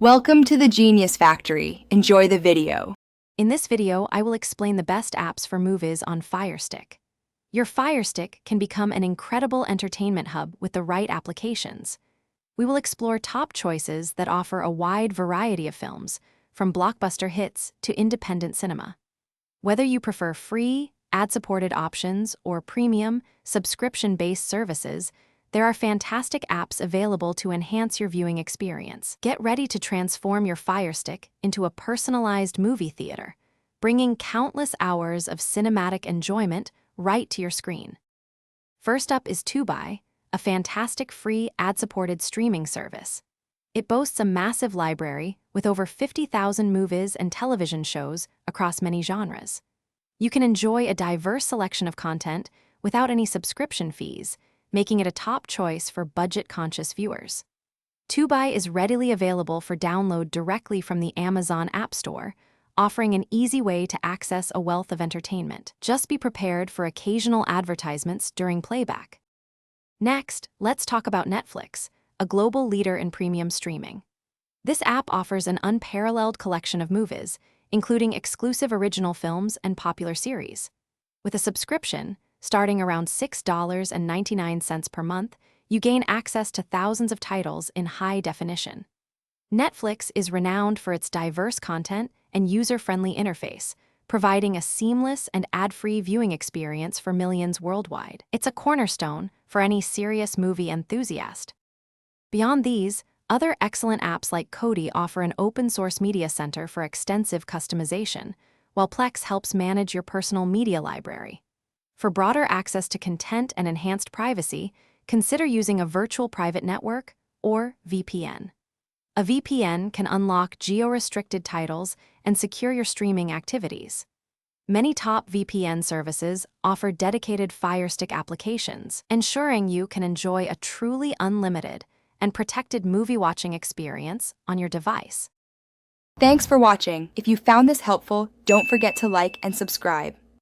Welcome to the Genius Factory. Enjoy the video. In this video, I will explain the best apps for movies on Firestick. Your Firestick can become an incredible entertainment hub with the right applications. We will explore top choices that offer a wide variety of films, from blockbuster hits to independent cinema. Whether you prefer free, ad-supported options or premium, subscription-based services, there are fantastic apps available to enhance your viewing experience. Get ready to transform your Firestick into a personalized movie theater, bringing countless hours of cinematic enjoyment right to your screen. First up is Tubi, a fantastic free ad-supported streaming service. It boasts a massive library with over 50,000 movies and television shows across many genres. You can enjoy a diverse selection of content without any subscription fees, making it a top choice for budget-conscious viewers. Tubi is readily available for download directly from the Amazon App Store, offering an easy way to access a wealth of entertainment. Just be prepared for occasional advertisements during playback. Next, let's talk about Netflix, a global leader in premium streaming. This app offers an unparalleled collection of movies, including exclusive original films and popular series. With a subscription, starting around $6.99 per month, you gain access to thousands of titles in high definition. Netflix is renowned for its diverse content and user-friendly interface, providing a seamless and ad-free viewing experience for millions worldwide. It's a cornerstone for any serious movie enthusiast. Beyond these, other excellent apps like Kodi offer an open-source media center for extensive customization, while Plex helps manage your personal media library. For broader access to content and enhanced privacy, consider using a virtual private network, or VPN. A VPN can unlock geo-restricted titles and secure your streaming activities. Many top VPN services offer dedicated Firestick applications, ensuring you can enjoy a truly unlimited and protected movie-watching experience on your device. Thanks for watching. If you found this helpful, don't forget to like and subscribe.